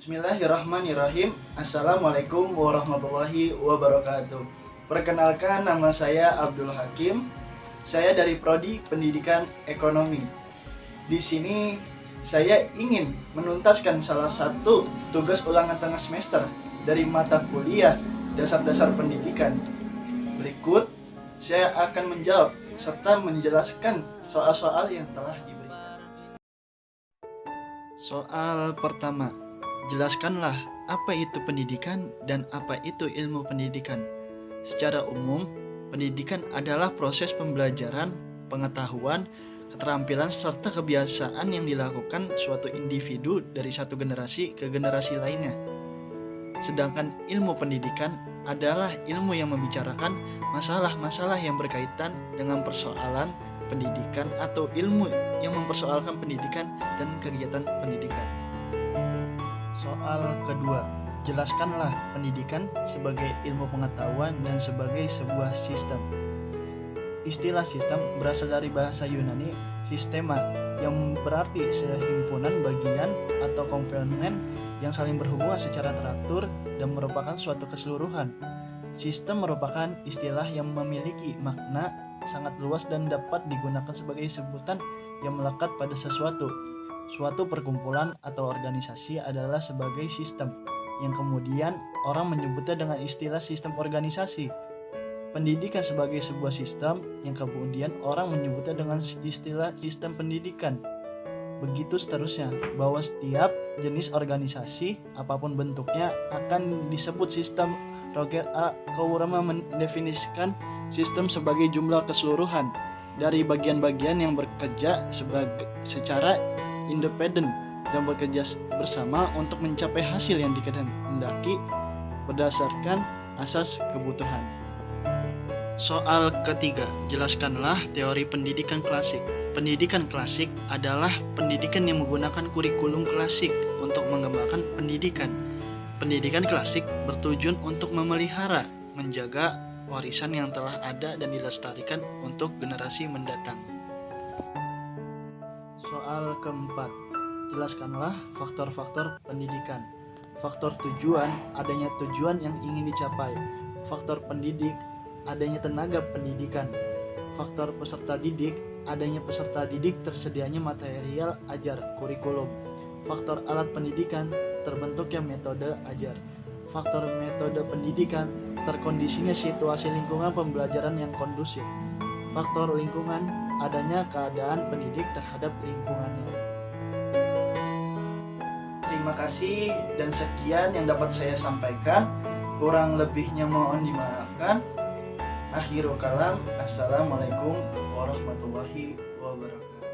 Bismillahirrahmanirrahim. Assalamualaikum warahmatullahi wabarakatuh. Perkenalkan, nama saya Abdul Hakim. Saya dari Prodi Pendidikan Ekonomi. Di sini saya ingin menuntaskan salah satu tugas ulangan tengah semester dari mata kuliah Dasar-Dasar Pendidikan. Berikut saya akan menjawab serta menjelaskan soal-soal yang telah diberikan. Soal pertama, jelaskanlah apa itu pendidikan dan apa itu ilmu pendidikan. Secara umum, pendidikan adalah proses pembelajaran, pengetahuan, keterampilan, serta kebiasaan yang dilakukan suatu individu dari satu generasi ke generasi lainnya. Sedangkan ilmu pendidikan adalah ilmu yang membicarakan masalah-masalah yang berkaitan dengan persoalan pendidikan atau ilmu yang mempersoalkan pendidikan dan kegiatan pendidikan. Soal kedua, jelaskanlah pendidikan sebagai ilmu pengetahuan dan sebagai sebuah sistem. Istilah sistem berasal dari bahasa Yunani sistema, yang berarti sehimpunan bagian atau komponen yang saling berhubungan secara teratur dan merupakan suatu keseluruhan. Sistem merupakan istilah yang memiliki makna sangat luas dan dapat digunakan sebagai sebutan yang melekat pada sesuatu. Suatu perkumpulan atau organisasi adalah sebagai sistem, yang kemudian orang menyebutnya dengan istilah sistem organisasi. Pendidikan sebagai sebuah sistem, yang kemudian orang menyebutnya dengan istilah sistem pendidikan. Begitu seterusnya, bahwa setiap jenis organisasi, apapun bentuknya, akan disebut sistem. Roger A. Kourama mendefinisikan sistem sebagai jumlah keseluruhan dari bagian-bagian yang bekerja secara independen dan bekerja bersama untuk mencapai hasil yang dikehendaki berdasarkan asas kebutuhan. Soal ketiga, jelaskanlah teori pendidikan klasik. Pendidikan klasik adalah pendidikan yang menggunakan kurikulum klasik untuk mengembangkan pendidikan. Pendidikan klasik bertujuan untuk memelihara, menjaga warisan yang telah ada dan dilestarikan untuk generasi mendatang. Soal keempat, jelaskanlah faktor-faktor pendidikan. Faktor tujuan, adanya tujuan yang ingin dicapai. Faktor pendidik, adanya tenaga pendidikan. Faktor peserta didik, adanya peserta didik, tersedianya material ajar, kurikulum. Faktor alat pendidikan, terbentuknya metode ajar. Faktor metode pendidikan, terkondisinya situasi lingkungan pembelajaran yang kondusif. Faktor lingkungan, adanya keadaan pendidik terhadap lingkungannya. Terima kasih dan sekian yang dapat saya sampaikan. Kurang lebihnya mohon dimaafkan. Akhirul kalam, assalamualaikum warahmatullahi wabarakatuh.